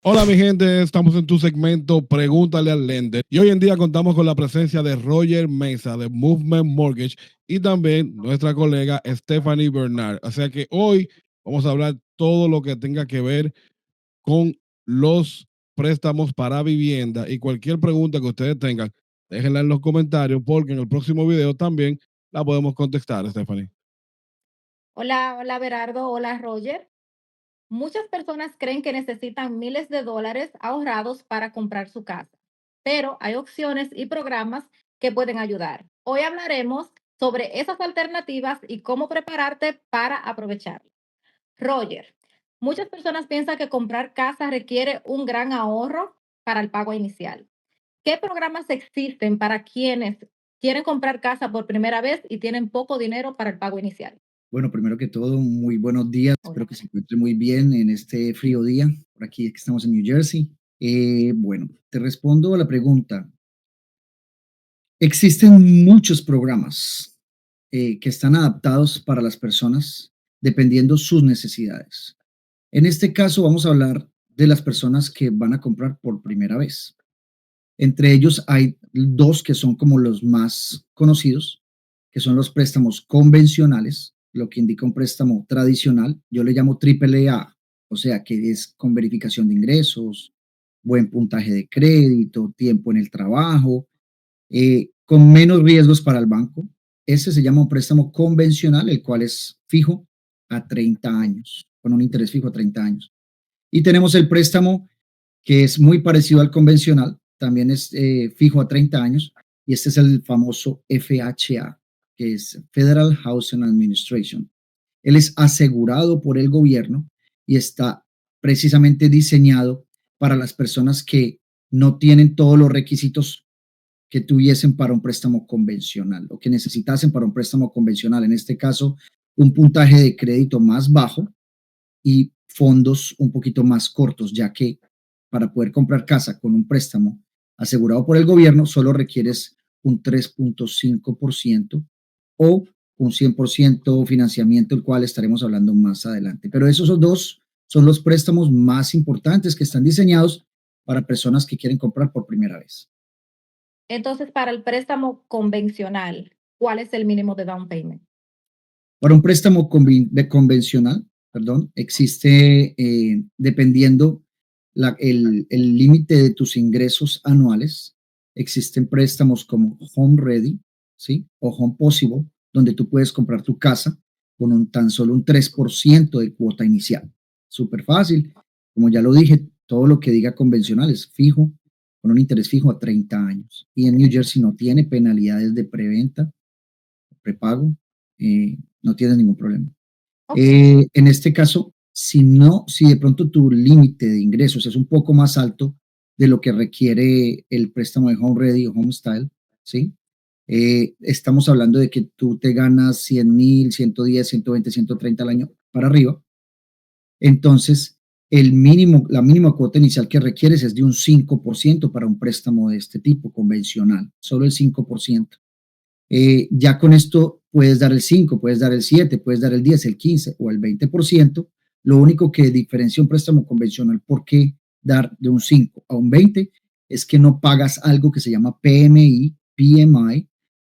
Hola mi gente, estamos en tu segmento Pregúntale al Lender y hoy en día contamos con la presencia de Roger Mesa de Movement Mortgage y también nuestra colega Stephanie Bernard. O sea que hoy vamos a hablar todo lo que tenga que ver con los préstamos para vivienda y cualquier pregunta que ustedes tengan, déjenla en los comentarios porque en el próximo video también la podemos contestar, Stephanie. Hola, hola Berardo, hola Roger. Muchas personas creen que necesitan miles de dólares ahorrados para comprar su casa, pero hay opciones y programas que pueden ayudar. Hoy hablaremos sobre esas alternativas y cómo prepararte para aprovecharlas. Roger, muchas personas piensan que comprar casa requiere un gran ahorro para el pago inicial. ¿Qué programas existen para quienes quieren comprar casa por primera vez y tienen poco dinero para el pago inicial? Bueno, primero que todo, muy buenos días. Hola. Espero que se encuentre muy bien en este frío día. Por aquí que estamos en New Jersey. Bueno, te respondo a la pregunta. Existen muchos programas que están adaptados para las personas dependiendo sus necesidades. En este caso, vamos a hablar de las personas que van a comprar por primera vez. Entre ellos hay dos que son como los más conocidos, que son los préstamos convencionales, lo que indica un préstamo tradicional. Yo le llamo triple A, o sea, que es con verificación de ingresos, buen puntaje de crédito, tiempo en el trabajo, con menos riesgos para el banco. Ese se llama un préstamo convencional, el cual es fijo a 30 años, con un interés fijo a 30 años. Y tenemos el préstamo que es muy parecido al convencional, también es fijo a 30 años, y este es el famoso FHA, que es Federal Housing Administration. Él es asegurado por el gobierno y está precisamente diseñado para las personas que no tienen todos los requisitos que tuviesen para un préstamo convencional o que necesitasen para un préstamo convencional. En este caso, un puntaje de crédito más bajo y fondos un poquito más cortos, ya que para poder comprar casa con un préstamo asegurado por el gobierno solo requieres un 3.5% o un 100% financiamiento, el cual estaremos hablando más adelante. Pero esos dos son los préstamos más importantes que están diseñados para personas que quieren comprar por primera vez. Entonces, para el préstamo convencional, ¿cuál es el mínimo de down payment? Para un préstamo convencional, perdón, existe, dependiendo el límite de tus ingresos anuales, existen préstamos como Home Ready, ¿sí? O Home Possible, donde tú puedes comprar tu casa con tan solo un 3% de cuota inicial. Súper fácil. Como ya lo dije, todo lo que diga convencional es fijo, con un interés fijo a 30 años. Y en New Jersey no tiene penalidades de preventa, prepago, no tienes ningún problema. Ok. En este caso, si de pronto tu límite de ingresos es un poco más alto de lo que requiere el préstamo de Home Ready o Home Style, ¿sí? Estamos hablando de que tú te ganas 100,000, 110, 120, 130 al año para arriba. Entonces, la mínima cuota inicial que requieres es de un 5% para un préstamo de este tipo convencional, solo el 5%. Ya con esto puedes dar el 5, puedes dar el 7, puedes dar el 10, el 15 o el 20%. Lo único que diferencia un préstamo convencional, ¿por qué dar de un 5 a un 20? Es que no pagas algo que se llama PMI, PMI.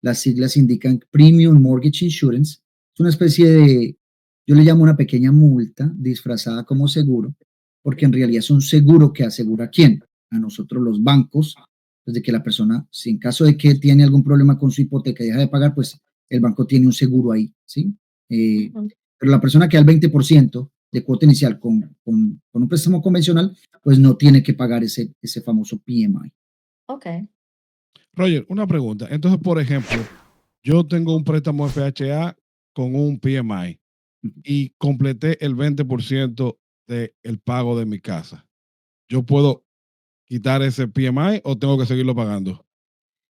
Las siglas indican Premium Mortgage Insurance. Es una especie de, yo le llamo una pequeña multa disfrazada como seguro, porque en realidad es un seguro que asegura a quién, a nosotros los bancos, desde que la persona, si en caso de que tiene algún problema con su hipoteca y deja de pagar, pues el banco tiene un seguro ahí, ¿sí? Eh, Ujú. pero la persona que da el 20% de cuota inicial con un préstamo convencional, pues no tiene que pagar ese famoso PMI. Ok. Roger, una pregunta. Entonces, por ejemplo, yo tengo un préstamo FHA con un PMI y completé el 20% del pago de mi casa. ¿Yo puedo quitar ese PMI o tengo que seguirlo pagando?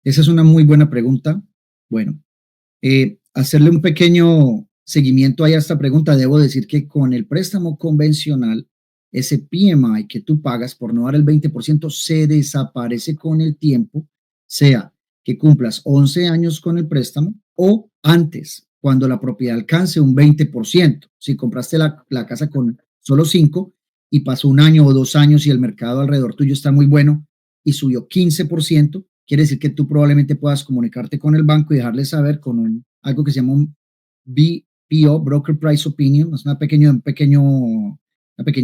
Esa es una muy buena pregunta. Bueno, hacerle un pequeño seguimiento a esta pregunta, debo decir que con el préstamo convencional, ese PMI que tú pagas por no dar el 20% se desaparece con el tiempo, sea que cumplas 11 años con el préstamo o antes, cuando la propiedad alcance un 20%. Si compraste la casa con solo 5, y pasó 1 año o 2 años y el mercado alrededor tuyo está muy bueno y subió 15%, quiere decir que tú probablemente puedas comunicarte con el banco y dejarle saber con algo que se llama un BPO, Broker Price Opinion, es una pequeña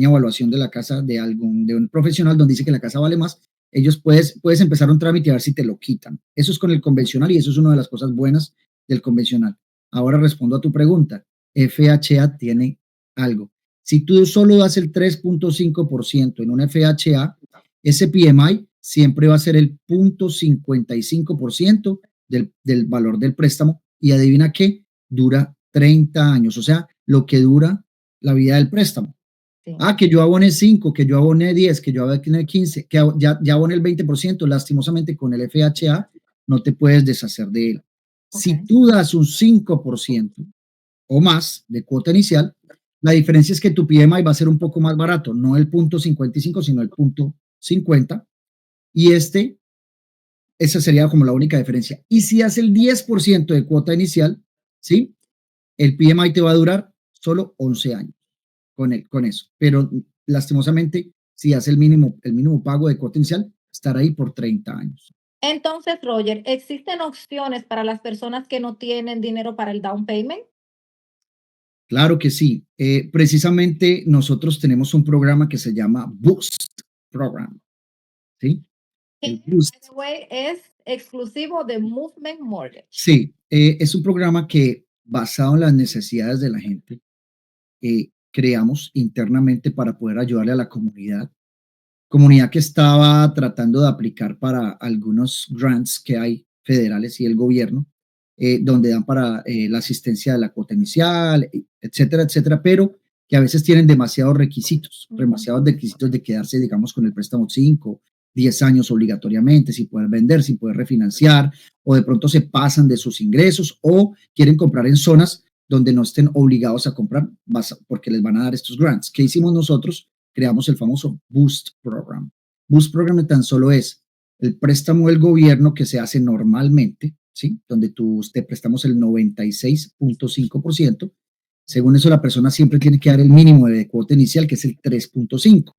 evaluación de la casa de un profesional donde dice que la casa vale más. Ellos puedes empezar un trámite y a ver si te lo quitan. Eso es con el convencional y eso es una de las cosas buenas del convencional. Ahora respondo a tu pregunta. FHA tiene algo. Si tú solo das el 3.5% en un FHA, ese PMI siempre va a ser el 0.55% del valor del préstamo y adivina qué, dura 30 años, o sea, lo que dura la vida del préstamo. Sí. Que yo aboné 5, que yo aboné 10, que yo aboné 15, que ya aboné el 20%, lastimosamente con el FHA no te puedes deshacer de él. Si tú das un 5% o más de cuota inicial, la diferencia es que tu PMI va a ser un poco más barato, no el 0.55, sino el 0.50, y esa sería como la única diferencia. Y si hace el 10% de cuota inicial, ¿sí? El PMI te va a durar solo 11 años con eso. Pero lastimosamente, si hace el mínimo pago de cuota inicial, estará ahí por 30 años. Entonces, Roger, ¿existen opciones para las personas que no tienen dinero para el down payment? Claro que sí. Precisamente nosotros tenemos un programa que se llama Boost Program. ¿Sí? El Que, Boost. by the way, es exclusivo de Movement Mortgage. Sí, es un programa que basado en las necesidades de la gente, creamos internamente para poder ayudarle a la comunidad que estaba tratando de aplicar para algunos grants que hay federales y el gobierno, donde dan para la asistencia de la cuota inicial, etcétera, etcétera, pero que a veces tienen demasiados requisitos de quedarse, digamos, con el préstamo 5, 10 años obligatoriamente, sin poder vender, sin poder refinanciar, o de pronto se pasan de sus ingresos o quieren comprar en zonas donde no estén obligados a comprar porque les van a dar estos grants. ¿Qué hicimos nosotros? Creamos el famoso Boost Program. Boost Program tan solo es el préstamo del gobierno que se hace normalmente, ¿sí? Donde te prestamos el 96.5%. Según eso, la persona siempre tiene que dar el mínimo de cuota inicial, que es el 3.5.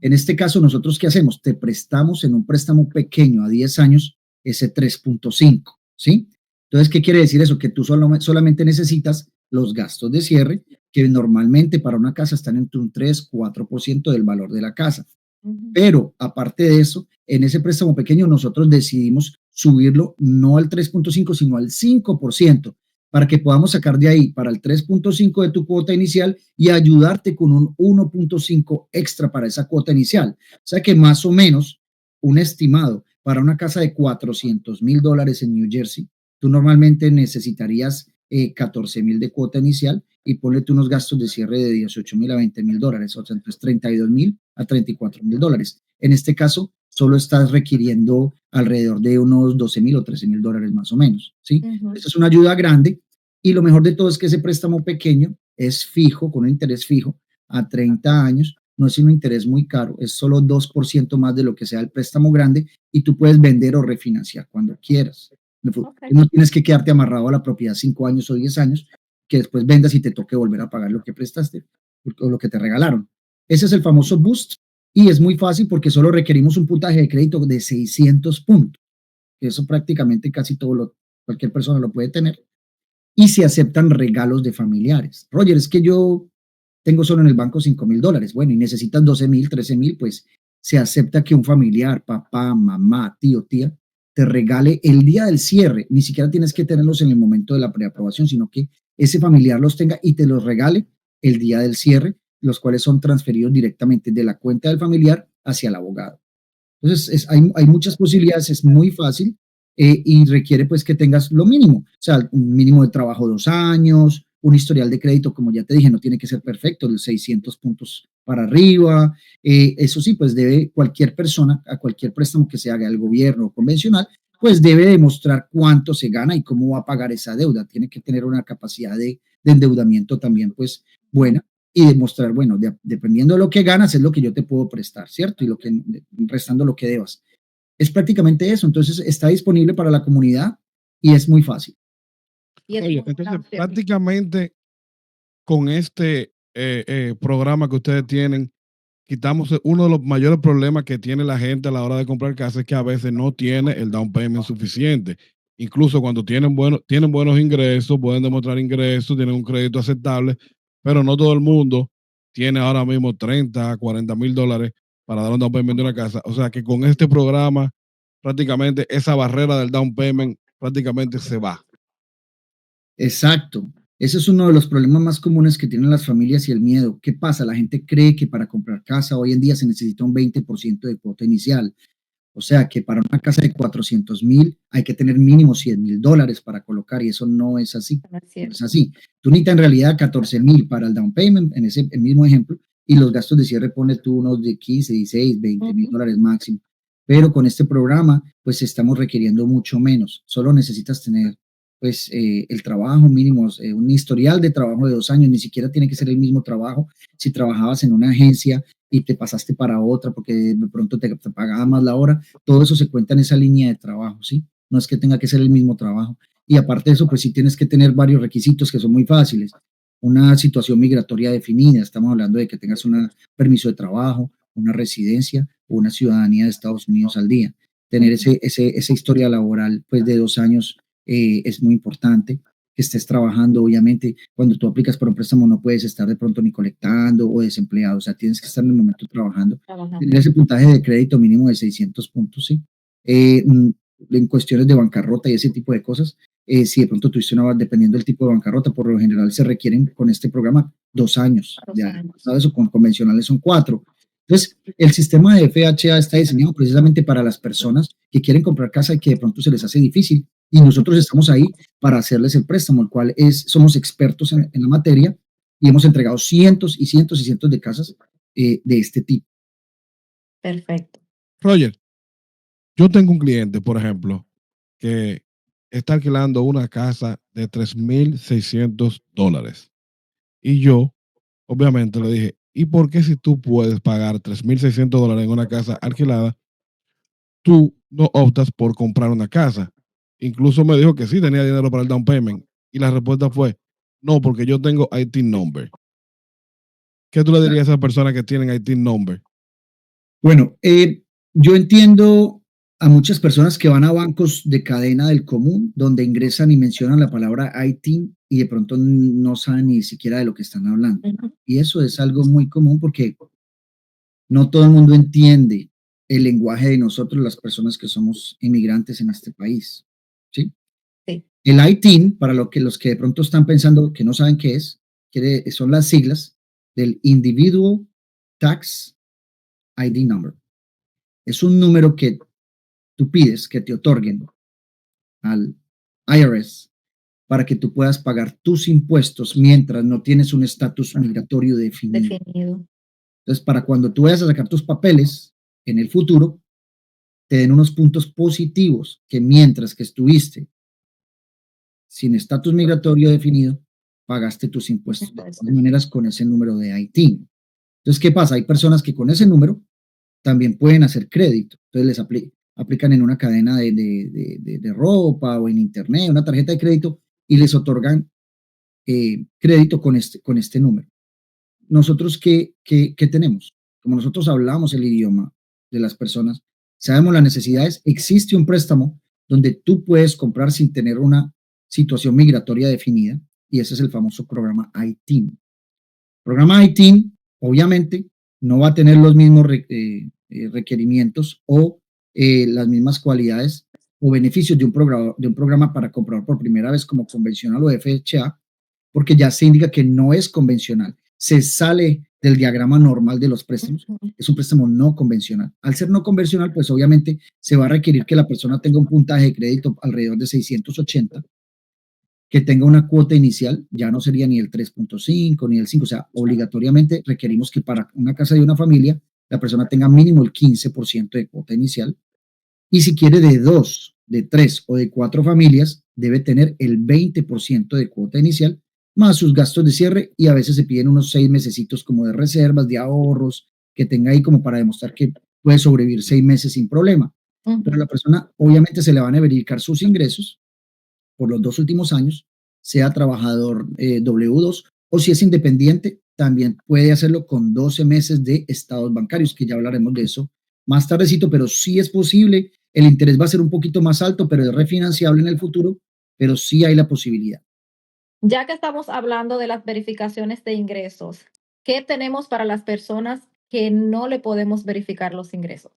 En este caso, nosotros, ¿qué hacemos? Te prestamos en un préstamo pequeño a 10 años ese 3.5, ¿sí? Entonces, ¿qué quiere decir eso? Que tú solamente necesitas los gastos de cierre, que normalmente para una casa están entre un 3-4% del valor de la casa. Pero aparte de eso, en ese préstamo pequeño nosotros decidimos subirlo no al 3.5, sino al 5%, para que podamos sacar de ahí para el 3.5 de tu cuota inicial y ayudarte con un 1.5 extra para esa cuota inicial. O sea que más o menos un estimado para una casa de $400,000 en New Jersey, tú normalmente necesitarías 14,000 de cuota inicial y ponle tú unos gastos de cierre de 18,000 a 20,000 dólares, o sea, entonces 32,000 a 34,000 dólares. En este caso, solo estás requiriendo alrededor de unos 12,000 o 13,000 dólares más o menos, ¿sí? Esa es una ayuda grande y lo mejor de todo es que ese préstamo pequeño es fijo, con un interés fijo a 30 años, no es un interés muy caro, es solo 2% más de lo que sea el préstamo grande y tú puedes vender o refinanciar cuando quieras. No tienes que quedarte amarrado a la propiedad 5 años o 10 años, que después vendas y te toque volver a pagar lo que prestaste o lo que te regalaron. Ese es el famoso Boost y es muy fácil porque solo requerimos un puntaje de crédito de 600 puntos. Eso prácticamente cualquier persona lo puede tener. Y se aceptan regalos de familiares. Roger, es que yo tengo solo en el banco 5,000 dólares. Bueno, y necesitas 12,000, 13,000, pues se acepta que un familiar, papá, mamá, tío, tía, te regale el día del cierre. Ni siquiera tienes que tenerlos en el momento de la preaprobación, sino que ese familiar los tenga y te los regale el día del cierre, los cuales son transferidos directamente de la cuenta del familiar hacia el abogado. Entonces, hay muchas posibilidades, es muy fácil y requiere pues que tengas lo mínimo, o sea, un mínimo de trabajo 2 años, un historial de crédito, como ya te dije, no tiene que ser perfecto, de 600 puntos para arriba. Eso sí, pues debe cualquier persona, a cualquier préstamo que se haga al gobierno o convencional, pues debe demostrar cuánto se gana y cómo va a pagar esa deuda. Tiene que tener una capacidad de endeudamiento también pues buena y demostrar, bueno, dependiendo de lo que ganas es lo que yo te puedo prestar, ¿cierto? Y restando lo que debas. Es prácticamente eso. Entonces está disponible para la comunidad y es muy fácil. Oye, entonces prácticamente con este programa que ustedes tienen, quitamos uno de los mayores problemas que tiene la gente a la hora de comprar casa, es que a veces no tiene el down payment suficiente. Incluso cuando tienen buenos ingresos, pueden demostrar ingresos, tienen un crédito aceptable, pero no todo el mundo tiene ahora mismo 30, 40 mil dólares para dar un down payment de una casa. O sea que con este programa, prácticamente esa barrera del down payment prácticamente se va. Exacto. Ese es uno de los problemas más comunes que tienen las familias y el miedo. ¿Qué pasa? La gente cree que para comprar casa hoy en día se necesita un 20% de cuota inicial. O sea que para una casa de 400,000 hay que tener mínimo 100,000 dólares para colocar y eso no es así. No es No cierto. es así. Tú necesitas en realidad 14,000 para el down payment en ese el mismo ejemplo y los gastos de cierre pone tú unos de 15, 16, 20,000 dólares máximo. Pero con este programa pues estamos requiriendo mucho menos. Solo necesitas tener pues el trabajo mínimo, un historial de trabajo de 2 años, ni siquiera tiene que ser el mismo trabajo. Si trabajabas en una agencia y te pasaste para otra porque de pronto te pagaba más la hora, todo eso se cuenta en esa línea de trabajo, ¿sí? No es que tenga que ser el mismo trabajo. Y aparte de eso, pues sí tienes que tener varios requisitos que son muy fáciles. Una situación migratoria definida, estamos hablando de que tengas un permiso de trabajo, una residencia o una ciudadanía de Estados Unidos al día. Tener esa historia laboral pues de 2 años es muy importante, que estés trabajando, obviamente, cuando tú aplicas por un préstamo no puedes estar de pronto ni colectando o desempleado, o sea, tienes que estar en el momento trabajando. Tener ese puntaje de crédito mínimo de 600 puntos, sí. En cuestiones de bancarrota y ese tipo de cosas, si de pronto tuviste una, dependiendo del tipo de bancarrota, por lo general se requieren con este programa 2 años de haber pasado eso, con convencionales son 4. Entonces, el sistema de FHA está diseñado precisamente para las personas que quieren comprar casa y que de pronto se les hace difícil. Y nosotros estamos ahí para hacerles el préstamo, el cual somos expertos en la materia y hemos entregado cientos y cientos y cientos de casas de este tipo. Perfecto. Roger, yo tengo un cliente, por ejemplo, que está alquilando una casa de $3,600. Y yo, obviamente, le dije, ¿y por qué si tú puedes pagar $3,600 en una casa alquilada, tú no optas por comprar una casa? Incluso me dijo que sí tenía dinero para el down payment. Y la respuesta fue, no, porque yo tengo IT number. ¿Qué tú le dirías a esas personas que tienen IT number? Bueno, yo entiendo a muchas personas que van a bancos de cadena del común, donde ingresan y mencionan la palabra IT y de pronto no saben ni siquiera de lo que están hablando. Y eso es algo muy común porque no todo el mundo entiende el lenguaje de nosotros, las personas que somos inmigrantes en este país. ¿Sí? Sí. El ITIN, para los que de pronto están pensando que no saben qué es, son las siglas del Individual Tax ID Number. Es un número que tú pides que te otorguen al IRS para que tú puedas pagar tus impuestos mientras no tienes un estatus migratorio definido. Entonces, para cuando tú vayas a sacar tus papeles en el futuro, te den unos puntos positivos que mientras que estuviste sin estatus migratorio definido, pagaste tus impuestos de todas maneras con ese número de ITIN. Entonces, ¿qué pasa? Hay personas que con ese número también pueden hacer crédito. Entonces, les aplican en una cadena de ropa o en internet, una tarjeta de crédito y les otorgan crédito con este número. Nosotros, ¿qué tenemos? Como nosotros hablamos el idioma de las personas, sabemos las necesidades, existe un préstamo donde tú puedes comprar sin tener una situación migratoria definida y ese es el famoso programa ITIN. El programa ITIN, obviamente, no va a tener los mismos requerimientos o las mismas cualidades o beneficios de un programa para comprar por primera vez como convencional o FHA, porque ya se indica que no es convencional, se sale del diagrama normal de los préstamos, es un préstamo no convencional. Al ser no convencional, pues obviamente se va a requerir que la persona tenga un puntaje de crédito alrededor de 680, que tenga una cuota inicial, ya no sería ni el 3.5 ni el 5, o sea, obligatoriamente requerimos que para una casa de una familia la persona tenga mínimo el 15% de cuota inicial y si quiere de 2, de 3 o de 4 familias, debe tener el 20% de cuota inicial más sus gastos de cierre y a veces se piden unos 6 mesecitos como de reservas, de ahorros, que tenga ahí como para demostrar que puede sobrevivir 6 meses sin problema. Pero a la persona obviamente se le van a verificar sus ingresos por los 2 últimos años, sea trabajador W2 o si es independiente, también puede hacerlo con 12 meses de estados bancarios, que ya hablaremos de eso más tardecito, pero sí es posible. El interés va a ser un poquito más alto, pero es refinanciable en el futuro, pero sí hay la posibilidad. Ya que estamos hablando de las verificaciones de ingresos, ¿qué tenemos para las personas que no le podemos verificar los ingresos?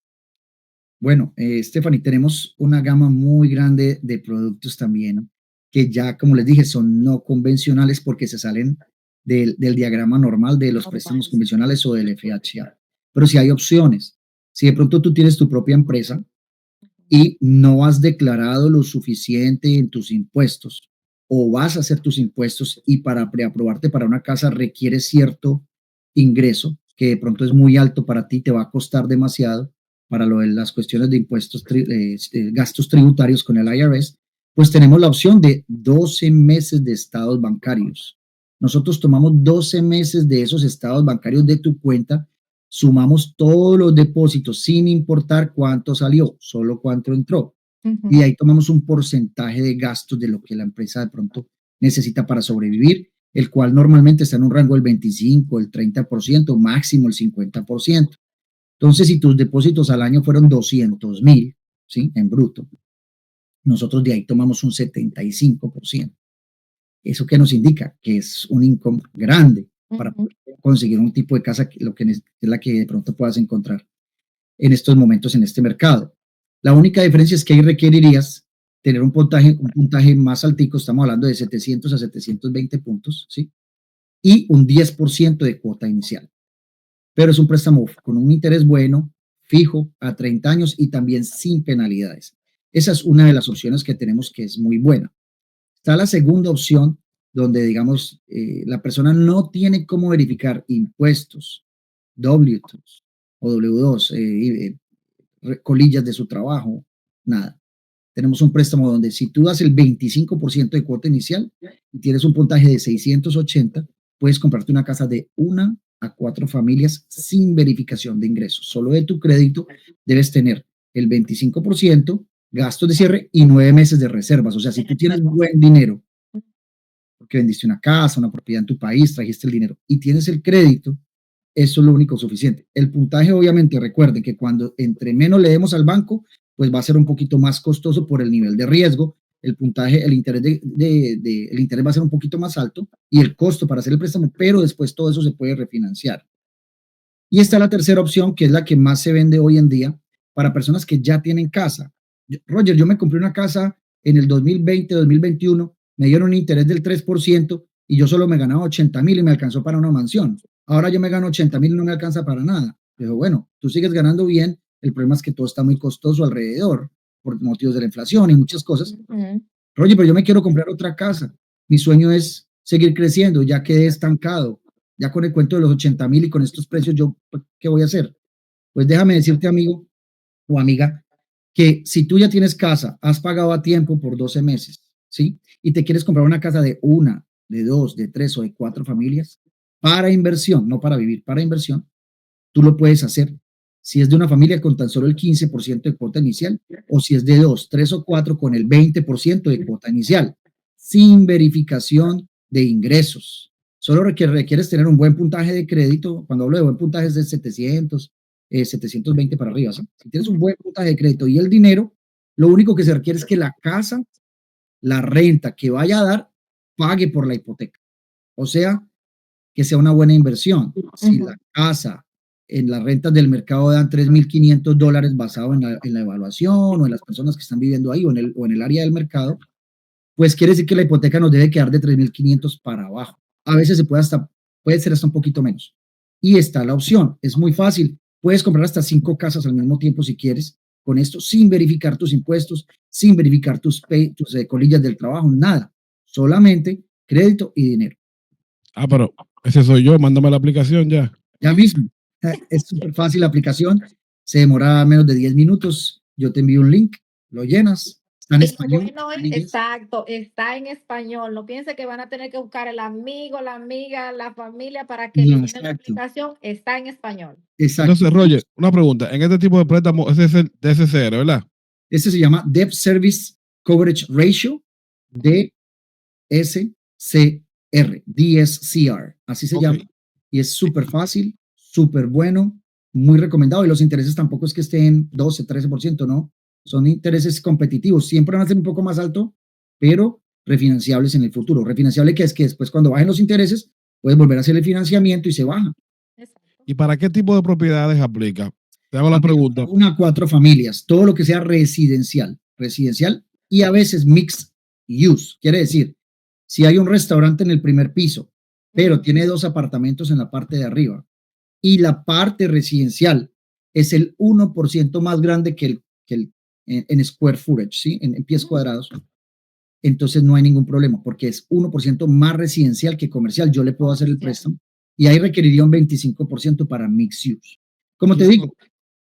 Bueno, Stephanie, tenemos una gama muy grande de productos también que ya, como les dije, son no convencionales porque se salen del diagrama normal de los préstamos convencionales o del FHA. Pero sí hay opciones. Si de pronto tú tienes tu propia empresa y no has declarado lo suficiente en tus impuestos o vas a hacer tus impuestos y para preaprobarte para una casa requieres cierto ingreso que de pronto es muy alto para ti, te va a costar demasiado para lo de las cuestiones de impuestos, gastos tributarios con el IRS, pues tenemos la opción de 12 meses de estados bancarios. Nosotros tomamos 12 meses de esos estados bancarios de tu cuenta, sumamos todos los depósitos sin importar cuánto salió, solo cuánto entró. Y ahí tomamos un porcentaje de gastos de lo que la empresa de pronto necesita para sobrevivir, el cual normalmente está en un rango del 25, el 30%, máximo el 50%. Entonces, si tus depósitos al año fueron 200,000, ¿sí? En bruto, nosotros de ahí tomamos un 75%. ¿Eso qué nos indica? Que es un income grande para conseguir un tipo de casa que es la que de pronto puedas encontrar en estos momentos en este mercado. La única diferencia es que ahí requerirías tener un puntaje más altico, estamos hablando de 700 a 720 puntos, ¿sí? Y un 10% de cuota inicial. Pero es un préstamo con un interés bueno, fijo, a 30 años y también sin penalidades. Esa es una de las opciones que tenemos que es muy buena. Está la segunda opción, donde, digamos, la persona no tiene cómo verificar impuestos, W2 o W2, colillas de su trabajo, nada. Tenemos un préstamo donde si tú das el 25% de cuota inicial y tienes un puntaje de 680, puedes comprarte una casa de 1 a 4 familias sin verificación de ingresos. Solo de tu crédito debes tener el 25%, gastos de cierre y 9 meses de reservas. O sea, si tú tienes buen dinero, porque vendiste una casa, una propiedad en tu país, trajiste el dinero y tienes el crédito, eso es lo único suficiente. El puntaje, obviamente, recuerden que cuando entre menos le demos al banco, pues va a ser un poquito más costoso por el nivel de riesgo. El puntaje, el interés, el interés va a ser un poquito más alto y el costo para hacer el préstamo, pero después todo eso se puede refinanciar. Y está la tercera opción, que es la que más se vende hoy en día para personas que ya tienen casa. Roger, yo me compré una casa en el 2020, 2021, me dieron un interés del 3% y yo solo me ganaba 80,000 y me alcanzó para una mansión. Ahora yo me gano 80,000 y no me alcanza para nada. Pero bueno, tú sigues ganando bien, el problema es que todo está muy costoso alrededor por motivos de la inflación y muchas cosas. Roger, pero yo me quiero comprar otra casa. Mi sueño es seguir creciendo, ya quedé estancado. Ya con el cuento de los 80,000 y con estos precios, ¿yo qué voy a hacer? Pues déjame decirte, amigo o amiga, que si tú ya tienes casa, has pagado a tiempo por 12 meses, ¿sí? Y te quieres comprar una casa de 1, de 2, de 3 o de 4 familias, para inversión, no para vivir, para inversión, tú lo puedes hacer. Si es de una familia con tan solo el 15% de cuota inicial, o si es de 2, 3 o 4 con el 20% de cuota inicial, sin verificación de ingresos. Solo requieres tener un buen puntaje de crédito. Cuando hablo de buen puntaje es de 700, 720 para arriba. ¿Sí? Si tienes un buen puntaje de crédito y el dinero, lo único que se requiere es que la casa, la renta que vaya a dar, pague por la hipoteca. O sea, que sea una buena inversión. Si la casa en las rentas del mercado dan $3,500 basado en la evaluación o en las personas que están viviendo ahí o en el área del mercado, pues quiere decir que la hipoteca nos debe quedar de 3,500 para abajo. A veces puede ser hasta un poquito menos. Y está la opción, es muy fácil. Puedes comprar hasta 5 casas al mismo tiempo si quieres, con esto, sin verificar tus impuestos, sin verificar tus colillas del trabajo, nada. Solamente crédito y dinero. Ah, pero ese soy yo, mándame la aplicación ya. Ya mismo. Es súper fácil la aplicación, se demora menos de 10 minutos. Yo te envío un link, lo llenas. Está en español. Bueno, exacto, está en español. No piense que van a tener que buscar el amigo, la amiga, la familia para que No, le llenen la aplicación. Está en español. Exacto. Entonces, Roger, una pregunta. En este tipo de préstamo, ese es el DSCR, ¿verdad? Este se llama Debt Service Coverage Ratio, DSCR, DSCR, así se llama. y es súper fácil, súper bueno, muy recomendado. Y los intereses tampoco es que estén 12, 13%, no. Son intereses competitivos. Siempre van a ser un poco más alto, pero refinanciables en el futuro. Refinanciable que es que después cuando bajen los intereses, puedes volver a hacer el financiamiento y se baja. Exacto. ¿Y para qué tipo de propiedades aplica? Te hago la pregunta. 1 a 4 familias, todo lo que sea residencial y a veces mixed use. Quiere decir, si hay un restaurante en el primer piso, pero tiene 2 apartamentos en la parte de arriba y la parte residencial es el 1% más grande que el en square footage, ¿sí? En pies cuadrados, entonces no hay ningún problema porque es 1% más residencial que comercial. Yo le puedo hacer el préstamo y ahí requeriría un 25% para mixed use. Como te digo,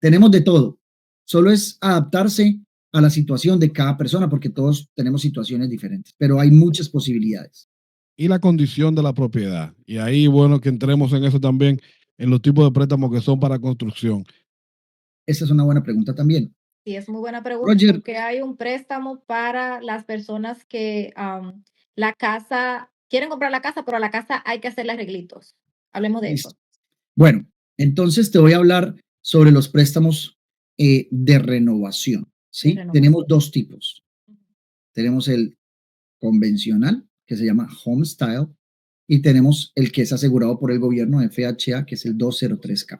tenemos de todo. Solo es adaptarse a la situación de cada persona porque todos tenemos situaciones diferentes, pero hay muchas posibilidades. Y la condición de la propiedad. Y ahí, bueno, que entremos en eso también, en los tipos de préstamos que son para construcción. Esa es una buena pregunta también. Sí, es muy buena pregunta Roger, porque hay un préstamo para las personas que la casa, quieren comprar la casa, pero a la casa hay que hacerle arreglitos. Hablemos de listo. eso. Bueno, entonces te voy a hablar sobre los préstamos de renovación. ¿Sí? renovación. Tenemos 2 tipos. Tenemos el convencional, que se llama Home Style, y tenemos el que es asegurado por el gobierno FHA, que es el 203K.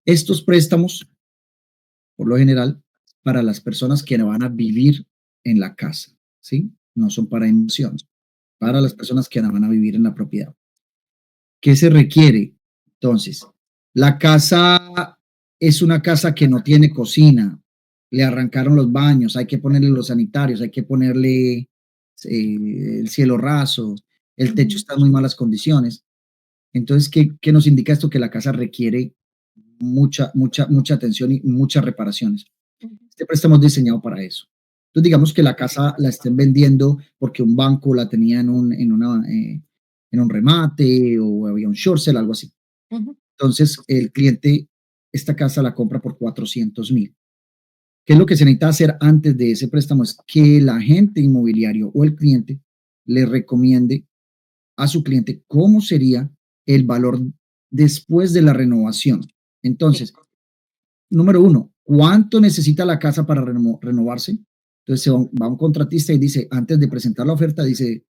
Estos préstamos, por lo general, para las personas que van a vivir en la casa, ¿sí? No son para inversión, para las personas que van a vivir en la propiedad. ¿Qué se requiere? Entonces, la casa es una casa que no tiene cocina, le arrancaron los baños, hay que ponerle los sanitarios, hay que ponerle el cielo raso, el techo está en muy malas condiciones. Entonces, ¿qué nos indica esto? Que la casa requiere mucha atención y muchas reparaciones. Este préstamo es diseñado para eso. Entonces, digamos que la casa la estén vendiendo porque un banco la tenía en un remate o había un short sale, algo así. Entonces, el cliente, esta casa la compra por 400,000. ¿Qué es lo que se necesita hacer antes de ese préstamo? Es que el agente inmobiliario o el cliente le recomiende a su cliente cómo sería el valor después de la renovación. Entonces, número 1, ¿cuánto necesita la casa para renovarse? Entonces va un contratista y dice, antes de presentar la oferta, dice,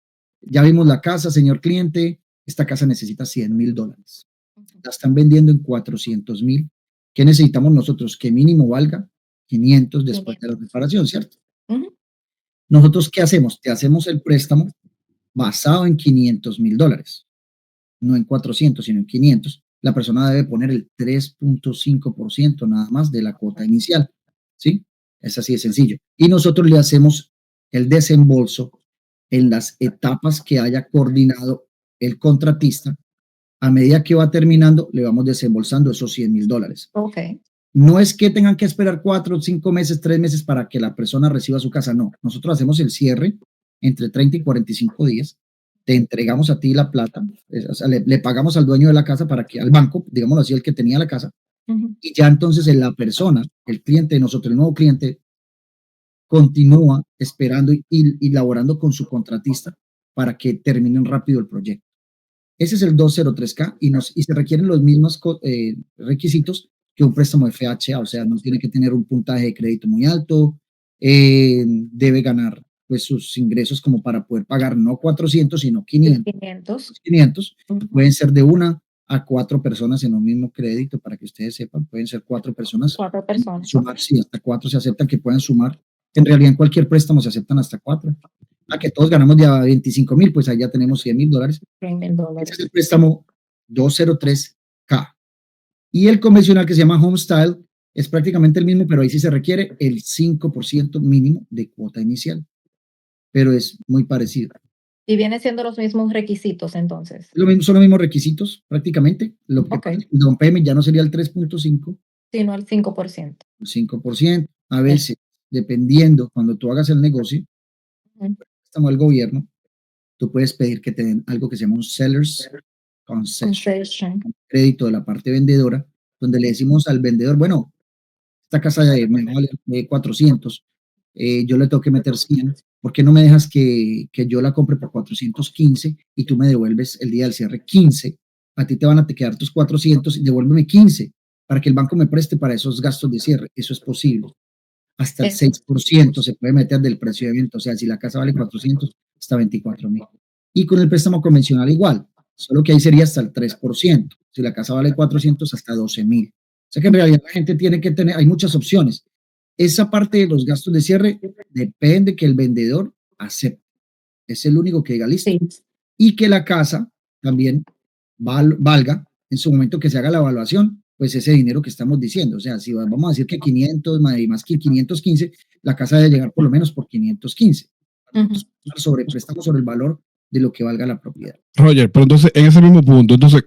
ya vimos la casa, señor cliente, esta casa necesita $100,000. La están vendiendo en 400,000. ¿Qué necesitamos nosotros? Que mínimo valga 500 después de la reparación, ¿cierto? Nosotros, ¿qué hacemos? Te hacemos el préstamo basado en $500,000, no en 400, sino en 500. La persona debe poner el 3.5% nada más de la cuota inicial, ¿sí? Es así de sencillo. Y nosotros le hacemos el desembolso en las etapas que haya coordinado el contratista. A medida que va terminando, le vamos desembolsando esos $100,000. Okay. No es que tengan que esperar 4, 5 meses, 3 meses para que la persona reciba su casa, no. Nosotros hacemos el cierre entre 30 y 45 días, te entregamos a ti la plata, o sea, le pagamos al dueño de la casa para que, al banco, digámoslo así, el que tenía la casa, y ya entonces la persona, el cliente de nosotros, el nuevo cliente, continúa esperando y laborando con su contratista para que terminen rápido el proyecto. Ese es el 203K y se requieren los mismos requisitos que un préstamo FHA, o sea, no tiene que tener un puntaje de crédito muy alto, debe ganar pues sus ingresos como para poder pagar no 400, sino 500. 500 pueden ser de 1 a 4 personas en un mismo crédito, para que ustedes sepan, pueden ser 4 personas. 4 personas. Sumar, sí, hasta 4 se aceptan que puedan sumar. En realidad, en cualquier préstamo se aceptan hasta 4. A que todos ganamos de a 25,000, pues allá tenemos $100,000. Ese es el préstamo 203K. Y el convencional, que se llama Home Style, es prácticamente el mismo, pero ahí sí se requiere el 5% mínimo de cuota inicial. Pero es muy parecido. Y viene siendo los mismos requisitos, entonces. Son los mismos requisitos, prácticamente. Lo que el down payment ya no sería el 3.5, sino el 5%. El 5%. A veces, dependiendo, cuando tú hagas el negocio, préstamo del gobierno, tú puedes pedir que te den algo que se llama un seller's concession, un crédito de la parte vendedora, donde le decimos al vendedor, bueno, esta casa me vale 400, yo le tengo que meter 100, ¿por qué no me dejas que yo la compre por 415 y tú me devuelves el día del cierre 15 a ti te van a te quedar tus 400 y devuélveme 15 para que el banco me preste para esos gastos de cierre. Eso es posible. Hasta el 6% se puede meter del precio de venta. O sea, si la casa vale 400, hasta 24.000. Y con el préstamo convencional igual, solo que ahí sería hasta el 3%. Si la casa vale 400, hasta 12.000. O sea que en realidad la gente tiene que tener, hay muchas opciones. Esa parte de los gastos de cierre depende que el vendedor acepte. Es el único que diga listo. Sí. Y que la casa también valga en su momento que se haga la evaluación, pues ese dinero que estamos diciendo. O sea, si vamos a decir que 500 más que 515, la casa debe llegar por lo menos por 515. Sobre préstamo sobre el valor de lo que valga la propiedad. Roger, pero entonces, en ese mismo punto, entonces,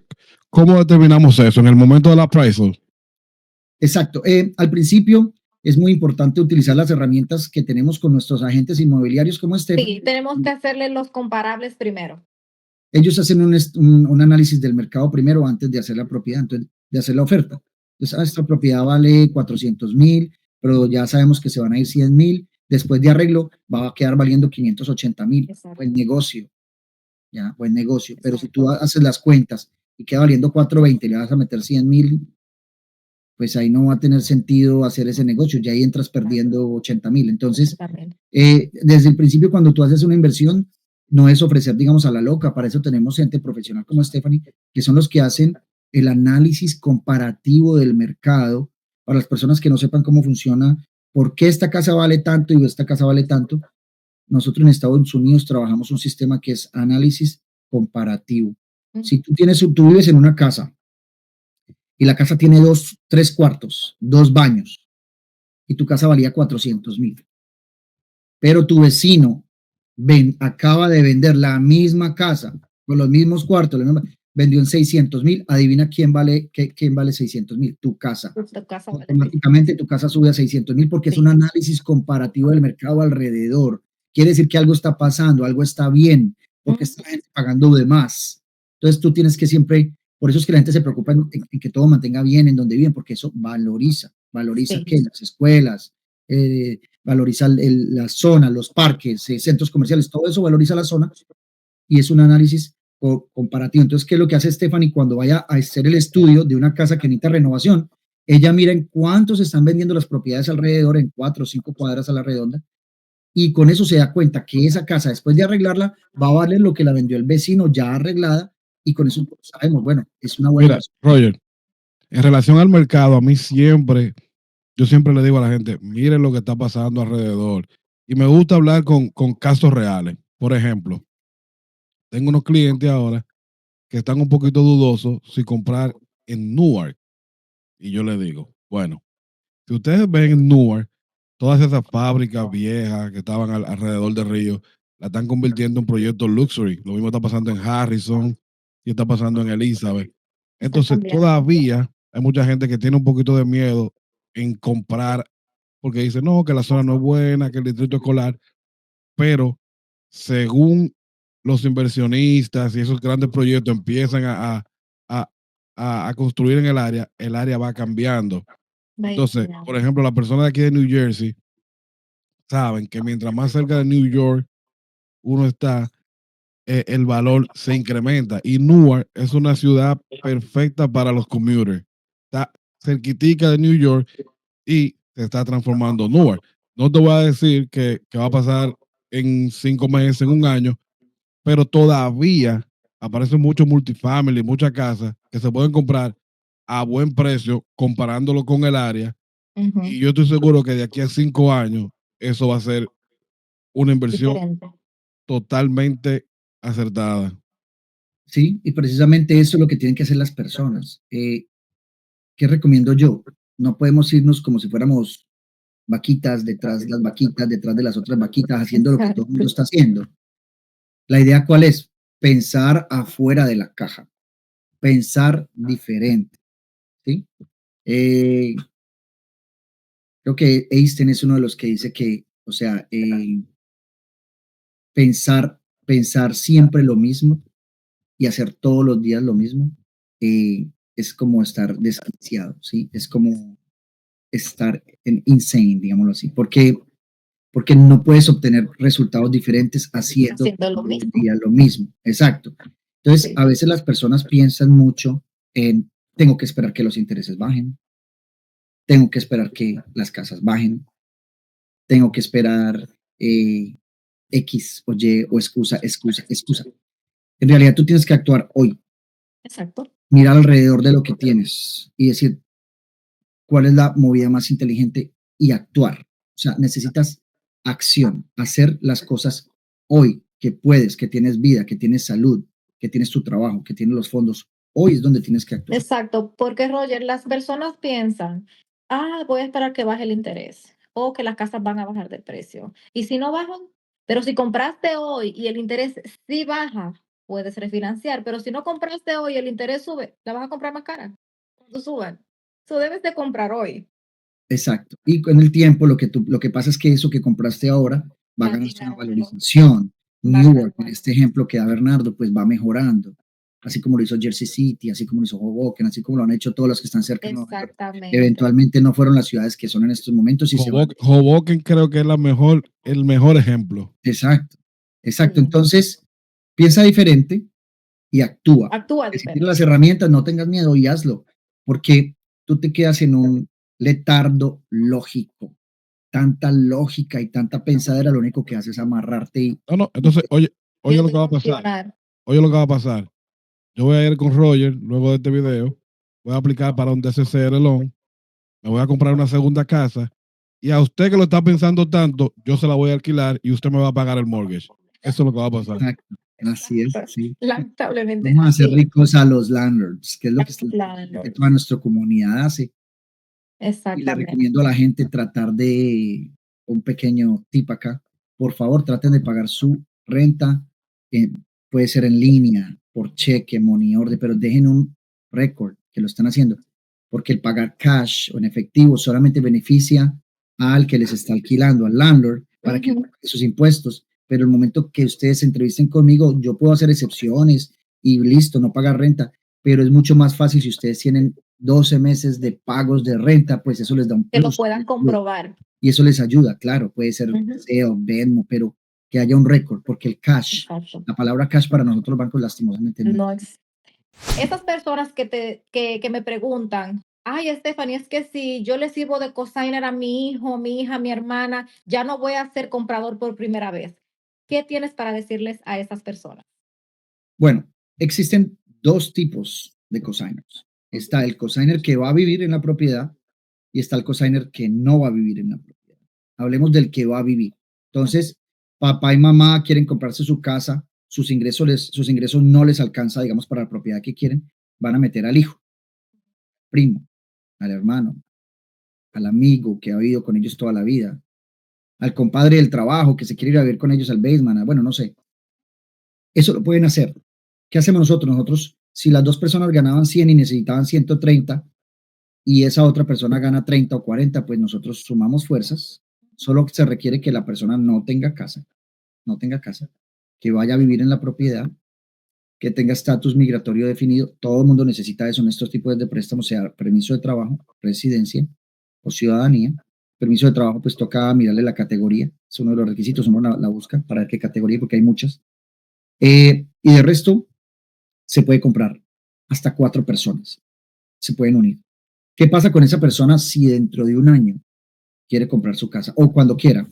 ¿cómo determinamos eso? En el momento de la appraisal. Exacto. Al principio es muy importante utilizar las herramientas que tenemos con nuestros agentes inmobiliarios como este. Sí, tenemos que hacerle los comparables primero. Ellos hacen un análisis del mercado primero antes de hacer la propiedad, entonces, de hacer la oferta. Entonces, esta propiedad vale 400.000, pero ya sabemos que se van a ir 100.000. Después de arreglo va a quedar valiendo 580.000. Buen negocio, ya, buen negocio. Pero si tú haces las cuentas y queda valiendo 420 y le vas a meter 100.000, pues ahí no va a tener sentido hacer ese negocio, ya ahí entras perdiendo 80.000. Entonces, desde el principio, cuando tú haces una inversión, no es ofrecer, digamos, a la loca. Para eso tenemos gente profesional como Stephanie, que son los que hacen el análisis comparativo del mercado. Para las personas que no sepan cómo funciona, por qué esta casa vale tanto y esta casa vale tanto, nosotros en Estados Unidos trabajamos un sistema que es análisis comparativo. Si tú vives en una casa y la casa tiene 3 cuartos, 2 baños, y tu casa valía 400.000, pero tu vecino acaba de vender la misma casa con los mismos cuartos, vendió en 600.000, adivina quién vale 600.000, tu casa. Automáticamente tu casa sube a 600.000 porque es un análisis comparativo del mercado alrededor. Quiere decir que algo está pasando, algo está bien, porque está pagando de más. Entonces tú tienes que siempre, por eso es que la gente se preocupa en que todo mantenga bien en donde viven, porque eso valoriza que las escuelas, valoriza la zona, los parques, centros comerciales, todo eso valoriza la zona y es un análisis comparativo. Entonces, ¿qué es lo que hace Stephanie cuando vaya a hacer el estudio de una casa que necesita renovación? Ella mira en cuánto se están vendiendo las propiedades alrededor, en 4 o 5 cuadras a la redonda, y con eso se da cuenta que esa casa, después de arreglarla, va a valer lo que la vendió el vecino ya arreglada, y con eso sabemos, bueno, es una buena inversión. Roger, en relación al mercado, a mí yo siempre le digo a la gente, miren lo que está pasando alrededor. Y me gusta hablar con casos reales. Por ejemplo, tengo unos clientes ahora que están un poquito dudosos si comprar en Newark. Y yo les digo, bueno, si ustedes ven en Newark, todas esas fábricas viejas que estaban alrededor del río, la están convirtiendo en proyectos luxury. Lo mismo está pasando en Harrison y está pasando en Elizabeth. Entonces, todavía hay mucha gente que tiene un poquito de miedo en comprar porque dice, no, que la zona no es buena, que el distrito escolar, pero según los inversionistas y esos grandes proyectos empiezan a construir en el área va cambiando. Entonces, por ejemplo, las personas de aquí de New Jersey saben que mientras más cerca de New York uno está, el valor se incrementa. Y Newark es una ciudad perfecta para los commuters. Está cerquitica de New York y se está transformando Newark. No te voy a decir que va a pasar en 5 meses, en un año, pero todavía aparecen muchos multifamily, muchas casas que se pueden comprar a buen precio comparándolo con el área. Y yo estoy seguro que de aquí a 5 años eso va a ser una inversión totalmente acertada. Sí, y precisamente eso es lo que tienen que hacer las personas. ¿Qué recomiendo yo? No podemos irnos como si fuéramos vaquitas detrás de las otras vaquitas, haciendo lo que todo el mundo está haciendo. La idea, ¿cuál es? Pensar afuera de la caja, pensar diferente, ¿sí? Creo que Einstein es uno de los que dice que, o sea, pensar siempre lo mismo y hacer todos los días lo mismo, es como estar desquiciado, ¿sí? Es como estar insane, digámoslo así, porque no puedes obtener resultados diferentes haciendo lo mismo. lo mismo. Exacto. Entonces, Sí. a veces las personas piensan mucho en, tengo que esperar que los intereses bajen, tengo que esperar que las casas bajen, tengo que esperar X o Y o excusa. En realidad tú tienes que actuar hoy, Exacto. mirar alrededor de lo que tienes y decir cuál es la movida más inteligente y actuar. O sea, necesitas acción, hacer las cosas hoy, que puedes, que tienes vida, que tienes salud, que tienes tu trabajo, que tienes los fondos. Hoy es donde tienes que actuar. Exacto, porque Roger, las personas piensan, voy a esperar que baje el interés o que las casas van a bajar de precio. Y si no bajan, pero si compraste hoy y el interés sí baja, puedes refinanciar, pero si no compraste hoy y el interés sube, la vas a comprar más cara cuando suban. Tú debes de comprar hoy. Exacto. Y con el tiempo lo que pasa es que eso que compraste ahora va ganando una Caminando, valorización. va Newark, ganando en valor. este ejemplo que da Bernardo, pues va mejorando. Así como lo hizo Jersey City, así como lo hizo Hoboken, así como lo han hecho todos los que están cerca de Nueva York. Exactamente. Eventualmente no fueron las ciudades que son en estos momentos y se van. Hoboken creo que es el mejor ejemplo. Exacto, exacto. Sí. Entonces, piensa diferente y actúa. Actúa Que si tienes las diferente. herramientas, no tengas miedo y hazlo, porque tú te quedas en un letardo lógico. Tanta lógica y tanta pensadera, lo único que hace es amarrarte y No, entonces, oye lo que va a pasar. Emocionar. Oye lo que va a pasar. Yo voy a ir con Roger luego de este video. Voy a aplicar para un DCCR loan. Me voy a comprar una segunda casa. Y a usted que lo está pensando tanto, yo se la voy a alquilar y usted me va a pagar el mortgage. Eso es lo que va a pasar. exacto. Así es, Exacto. sí. Lamentablemente, Vamos a hacer así es. ricos a los landlords, que es lo que toda Landlords. nuestra comunidad hace. Y le Exactamente. recomiendo a la gente tratar de, un pequeño tip acá, por favor, traten de pagar su renta, eh, puede ser en línea, por cheque, money order, pero dejen un récord que lo están haciendo, porque el pagar cash o en efectivo solamente beneficia al que les está alquilando, al landlord, para que Ujú. pague sus impuestos, pero el momento que ustedes se entrevisten conmigo, yo puedo hacer excepciones y listo, no pagar renta, pero es mucho más fácil si ustedes tienen 12 meses de pagos de renta, pues eso les da un Que lo plus. puedan comprobar. Y eso les ayuda, claro, puede ser Ujú. SEO, Venmo, pero que haya un récord, porque el cash, Exacto. la palabra cash para nosotros los bancos lastimosamente no. No es. Esas personas que me preguntan, ay, Stephanie, es que si yo le sirvo de cosigner a mi hijo, mi hija, mi hermana, ya no voy a ser comprador por primera vez. ¿Qué tienes para decirles a esas personas? Bueno, existen dos tipos de cosigners. Está el cosigner que va a vivir en la propiedad y está el cosigner que no va a vivir en la propiedad. Hablemos del que va a vivir. Entonces, papá y mamá quieren comprarse su casa, sus ingresos no les alcanza, digamos, para la propiedad que quieren, van a meter al hijo, primo, al hermano, al amigo que ha vivido con ellos toda la vida, al compadre del trabajo que se quiere ir a vivir con ellos al basement, bueno, no sé. Eso lo pueden hacer. ¿Qué hacemos nosotros? Nosotros, si las dos personas ganaban 100 y necesitaban 130 y esa otra persona gana 30 o 40, pues nosotros sumamos fuerzas. Solo se requiere que la persona no tenga casa, que vaya a vivir en la propiedad, que tenga estatus migratorio definido. Todo el mundo necesita eso en estos tipos de préstamos, sea permiso de trabajo, residencia o ciudadanía. Permiso de trabajo, pues toca mirarle la categoría. Es uno de los requisitos, uno la busca para ver qué categoría, porque hay muchas. Y de resto, se puede comprar hasta 4 personas. Se pueden unir. ¿Qué pasa con esa persona si dentro de un año quiere comprar su casa o cuando quiera?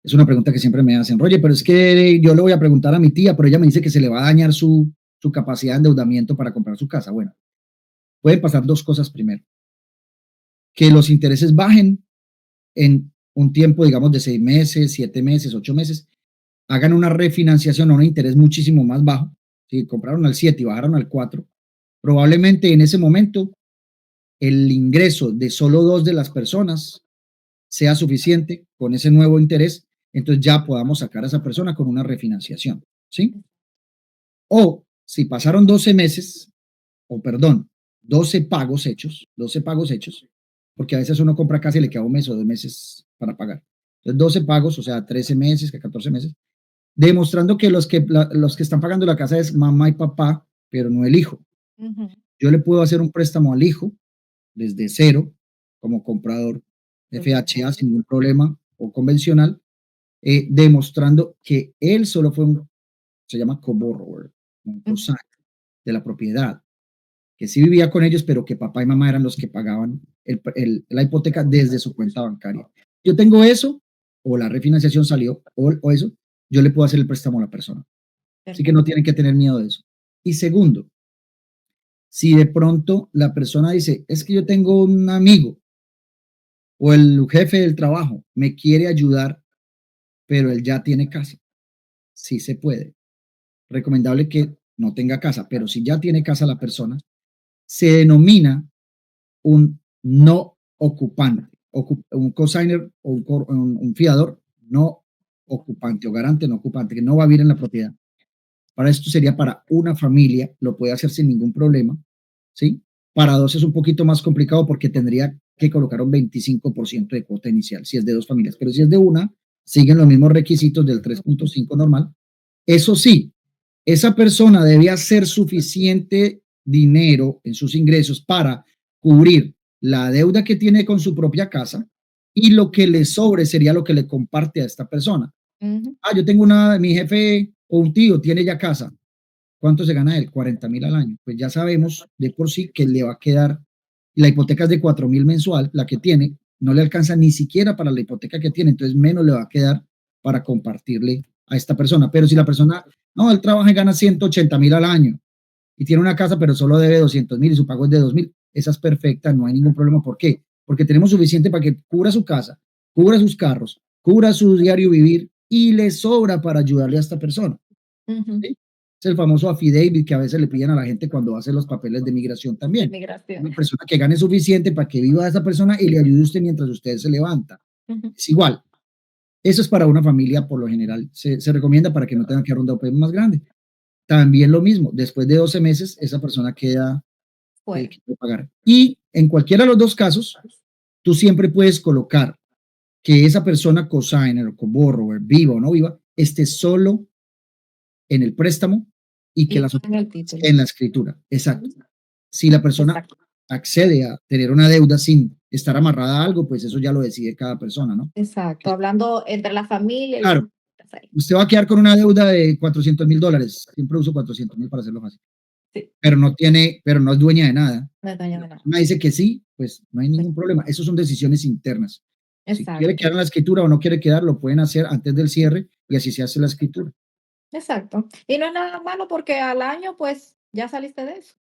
Es una pregunta que siempre me hacen. Oye, pero es que yo le voy a preguntar a mi tía, pero ella me dice que se le va a dañar su capacidad de endeudamiento para comprar su casa. Bueno, pueden pasar dos cosas primero. Que los intereses bajen en un tiempo, digamos, de 6 meses, 7 meses, 8 meses. Hagan una refinanciación a un interés muchísimo más bajo. Si compraron al 7 y bajaron al 4, probablemente en ese momento el ingreso de solo dos de las personas sea suficiente con ese nuevo interés, entonces ya podamos sacar a esa persona con una refinanciación, ¿sí? O si pasaron 12 meses, o perdón, 12 pagos hechos, porque a veces uno compra casa y le queda un mes o 2 meses para pagar. Entonces 12 pagos, o sea, 13 meses, 14 meses, demostrando que los que están pagando la casa es mamá y papá, pero no el hijo. Ujú. Yo le puedo hacer un préstamo al hijo desde cero como comprador FHA sin ningún problema o convencional, demostrando que él solo fue se llama co-borrower, un Ujú. cosigner. de la propiedad, que sí vivía con ellos, pero que papá y mamá eran los que pagaban la hipoteca desde su cuenta bancaria. Yo tengo eso, o la refinanciación salió, o eso, yo le puedo hacer el préstamo a la persona. Así que no tienen que tener miedo de eso. Y segundo, si de pronto la persona dice, es que yo tengo un amigo o el jefe del trabajo me quiere ayudar, pero él ya tiene casa, sí se puede. Recomendable que no tenga casa, pero si ya tiene casa la persona, se denomina un no ocupante, un cosigner o un fiador no ocupante o garante no ocupante, que no va a vivir en la propiedad. Para esto sería para una familia, lo puede hacer sin ningún problema, ¿sí? Para dos es un poquito más complicado porque tendría que colocar un 25% de cuota inicial, si es de dos familias, pero si es de una, siguen los mismos requisitos del 3.5 normal. Eso sí, esa persona debe hacer suficiente dinero en sus ingresos para cubrir la deuda que tiene con su propia casa y lo que le sobre sería lo que le comparte a esta persona. Yo tengo mi jefe o un tío tiene ya casa. ¿Cuánto se gana él? 40,000 al año. Pues ya sabemos de por sí que le va a quedar, la hipoteca es de 4,000 mensual, la que tiene, no le alcanza ni siquiera para la hipoteca que tiene, entonces menos le va a quedar para compartirle a esta persona. Pero si la persona, no, él trabaja y gana 180,000 al año y tiene una casa, pero solo debe 200,000 y su pago es de 2,000, esa es perfecta, no hay ningún problema. ¿Por qué? Porque tenemos suficiente para que cubra su casa, cubra sus carros, cubra su diario vivir y le sobra para ayudarle a esta persona. ¿Sí? Es el famoso affidavit que a veces le piden a la gente cuando va a hacer los papeles de migración también. Una persona que gane suficiente para que viva a esa persona y le ayude a usted mientras usted se levanta. Es igual. Eso es para una familia, por lo general. Se recomienda para que no tengan que dar un down payment más grande. También lo mismo, después de 12 meses, esa persona queda que pagar. Y en cualquiera de los dos casos, tú siempre puedes colocar que esa persona cosigner o coborrower, viva o no viva, esté solo en el préstamo y que en la escritura. Exacto. Si la persona accede a tener una deuda sin estar amarrada a algo, pues eso ya lo decide cada persona, ¿no? Exacto, hablando entre la familia. Claro, usted va a quedar con una deuda de $400,000. Siempre uso 400,000 para hacerlo fácil. Sí. Pero no es dueña de nada. No es dueña de nada. Una dice que sí, pues no hay ningún problema. Esas son decisiones internas. Exacto. Si quiere quedar en la escritura o no quiere quedar, lo pueden hacer antes del cierre y así se hace la escritura. Exacto. Y no es nada malo porque al año, pues, ya saliste de eso.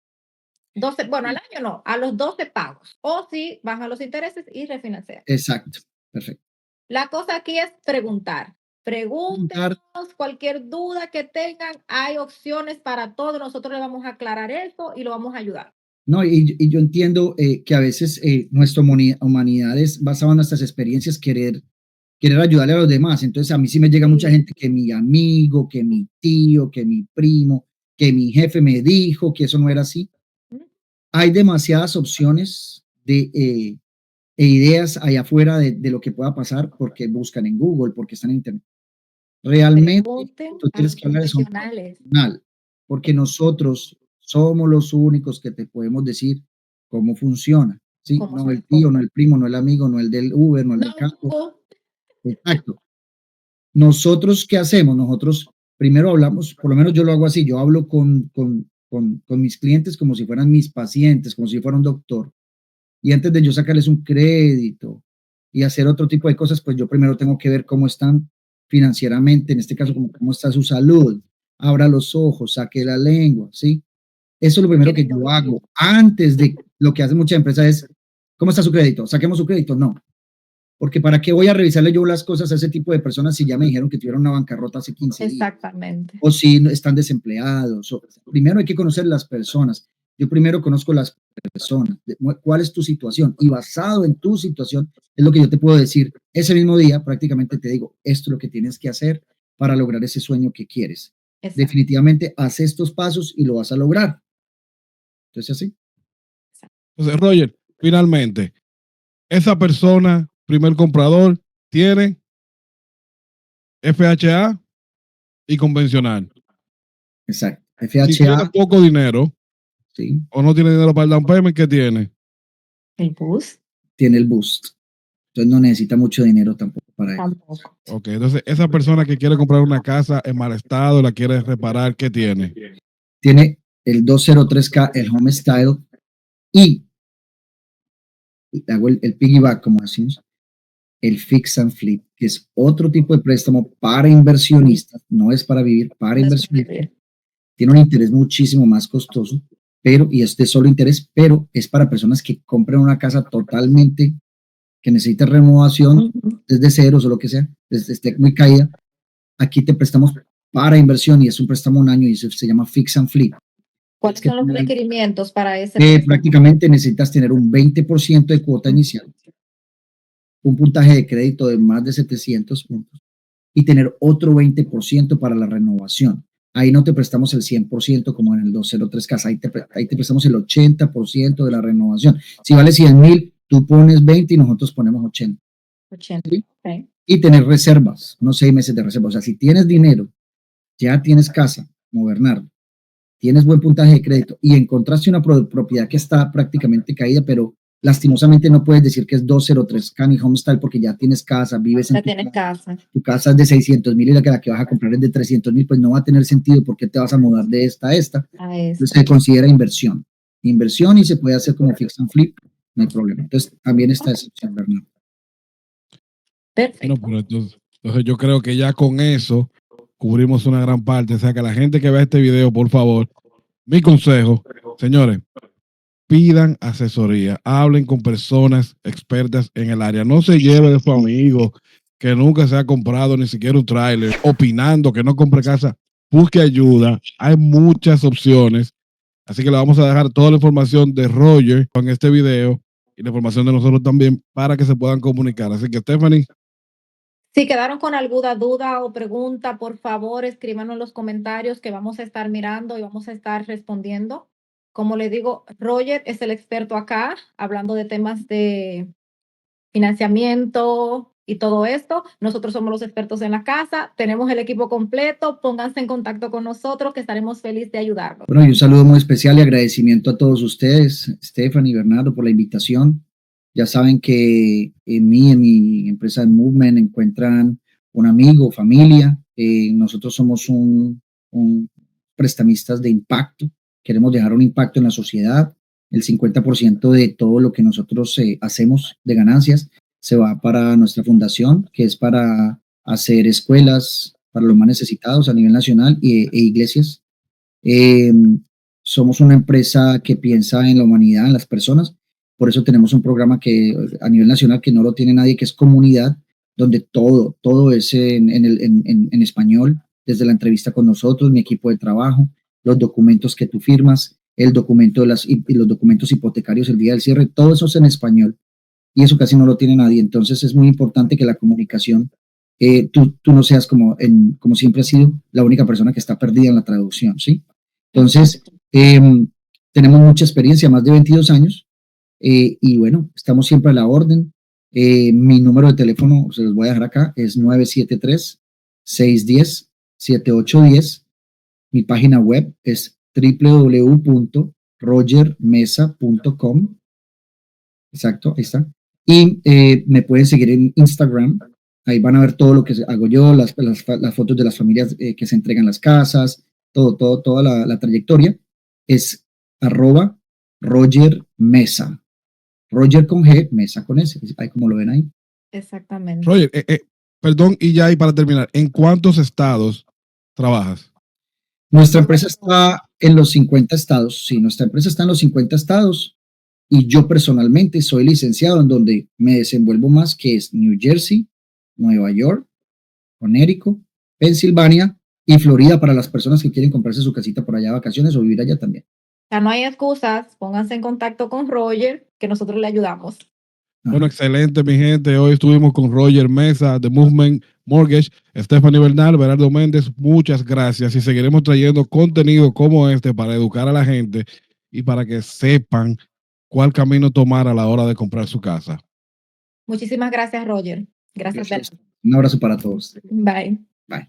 12, bueno, al año no, a los 12 pagos. O si bajan los intereses y refinanciar. Exacto. Perfecto. La cosa aquí es preguntar. Pregúntenos cualquier duda que tengan. Hay opciones para todo. Nosotros le vamos a aclarar eso y lo vamos a ayudar. No, y yo entiendo que a veces nuestra humanidad es basada en nuestras experiencias, querer ayudarle a los demás. Entonces a mí sí me llega mucha gente que mi amigo, que mi tío, que mi primo, que mi jefe me dijo que eso no era así. Hay demasiadas opciones de ideas allá afuera de lo que pueda pasar porque buscan en Google, porque están en Internet. Realmente tú tienes que hablar de eso profesional, porque nosotros somos los únicos que te podemos decir cómo funciona. ¿Sí? No el tío, no el primo, no el amigo, no el del Uber, no el del carro. Exacto. Nosotros, ¿qué hacemos? Nosotros primero hablamos, por lo menos yo lo hago así, yo hablo con mis clientes como si fueran mis pacientes, como si fuera un doctor. Y antes de yo sacarles un crédito y hacer otro tipo de cosas, pues yo primero tengo que ver cómo están financieramente, en este caso, cómo está su salud. Abra los ojos, saque la lengua, ¿sí? Eso es lo primero que yo hago. Antes de lo que hacen muchas empresas es, ¿cómo está su crédito? ¿Saquemos su crédito? No. Porque ¿para qué voy a revisarle yo las cosas a ese tipo de personas si ya me dijeron que tuvieron una bancarrota hace 15 días? Exactamente. O si están desempleados. Primero hay que conocer las personas. Yo primero conozco las personas, cuál es tu situación y basado en tu situación es lo que yo te puedo decir. Ese mismo día prácticamente te digo, esto es lo que tienes que hacer para lograr ese sueño que quieres. Exacto. Definitivamente haz estos pasos y lo vas a lograr. Entonces así. Entonces, Roger, finalmente, esa persona, primer comprador, tiene FHA y convencional. Exacto. FHA. Si tiene poco dinero, sí, o no tiene dinero para el down payment, ¿qué tiene? El boost. Tiene el boost. Entonces no necesita mucho dinero tampoco para eso. Ok, entonces esa persona que quiere comprar una casa en mal estado, la quiere reparar, ¿qué tiene? Tiene el 203K, el Home Style, y hago el piggyback, como decimos, el Fix and Flip, que es otro tipo de préstamo para inversionistas, no es para vivir, para inversionistas. Tiene un interés muchísimo más costoso, pero, y este solo interés, pero es para personas que compren una casa totalmente, que necesita renovación desde ceros o lo que sea, desde esté muy caída. Aquí te prestamos para inversión y es un préstamo un año y se llama Fix and Flip. ¿Cuáles son los requerimientos para ese préstamo? Prácticamente necesitas tener un 20% de cuota inicial, un puntaje de crédito de más de 700 puntos y tener otro 20% para la renovación. Ahí no te prestamos el 100% como en el 203K, ahí te prestamos el 80% de la renovación. Si vale 100,000, tú pones 20 y nosotros ponemos 80. 80, ¿sí? Okay. Y tener reservas, unos 6 meses de reserva. O sea, si tienes dinero, ya tienes casa, como Bernardo, tienes buen puntaje de crédito y encontraste una propiedad que está prácticamente caída, pero lastimosamente no puedes decir que es 203K ni Homestyle porque ya tienes casa, vives en tu casa es de 600,000 y la que vas a comprar es de 300,000, pues no va a tener sentido porque te vas a mudar de esta a esta. Entonces se considera inversión y se puede hacer como fix and flip, no hay problema. Entonces también está esa opción, Bernardo. Perfecto. No, pero entonces yo creo que ya con eso cubrimos una gran parte. O sea, que la gente que vea este video, por favor, mi consejo, señores, pidan asesoría, hablen con personas expertas en el área. No se lleve de su amigo que nunca se ha comprado ni siquiera un tráiler, opinando que no compre casa. Busque ayuda. Hay muchas opciones. Así que le vamos a dejar toda la información de Roger en este video y la información de nosotros también para que se puedan comunicar. Así que, Stephanie. Si quedaron con alguna duda o pregunta, por favor, escríbanos en los comentarios que vamos a estar mirando y vamos a estar respondiendo. Como le digo, Roger es el experto acá, hablando de temas de financiamiento y todo esto. Nosotros somos los expertos en la casa, tenemos el equipo completo. Pónganse en contacto con nosotros que estaremos felices de ayudarlos. Bueno, y un saludo muy especial y agradecimiento a todos ustedes, Stephanie y Bernardo, por la invitación. Ya saben que en mi empresa de Movement encuentran un amigo, familia. Nosotros somos un prestamistas de impacto. Queremos dejar un impacto en la sociedad. El 50% de todo lo que nosotros hacemos de ganancias se va para nuestra fundación, que es para hacer escuelas para los más necesitados a nivel nacional e iglesias. Somos una empresa que piensa en la humanidad, en las personas. Por eso tenemos un programa que a nivel nacional que no lo tiene nadie, que es Comunidad, donde todo es en español, desde la entrevista con nosotros, mi equipo de trabajo, los documentos que tú firmas, el documento y los documentos hipotecarios el día del cierre, todo eso es en español y eso casi no lo tiene nadie. Entonces es muy importante que la comunicación, tú no seas como siempre has sido la única persona que está perdida en la traducción, ¿sí? Entonces, tenemos mucha experiencia, más de 22 años. Y bueno, estamos siempre a la orden. Mi número de teléfono, se los voy a dejar acá, es 973-610-7810. Mi página web es www.rogermesa.com. Exacto, ahí está. Y me pueden seguir en Instagram. Ahí van a ver todo lo que hago yo, las fotos de las familias que se entregan las casas, toda la trayectoria. Es @RogerMesa. Roger con G, Mesa con S, ahí como lo ven ahí. Exactamente. Roger, perdón, y ya ahí para terminar, ¿en cuántos estados trabajas? Nuestra empresa está en los 50 estados, sí, nuestra empresa está en los 50 estados y yo personalmente soy licenciado en donde me desenvuelvo más, que es New Jersey, Nueva York, Connecticut, Pensilvania y Florida para las personas que quieren comprarse su casita por allá de vacaciones o vivir allá también. Ya no hay excusas, pónganse en contacto con Roger, que nosotros le ayudamos. Bueno, excelente, mi gente. Hoy estuvimos con Roger Mesa de Movement Mortgage, Stephanie Bernal, Berardo Méndez. Muchas gracias y seguiremos trayendo contenido como este para educar a la gente y para que sepan cuál camino tomar a la hora de comprar su casa. Muchísimas gracias, Roger. Gracias. Un abrazo para todos. Bye. Bye.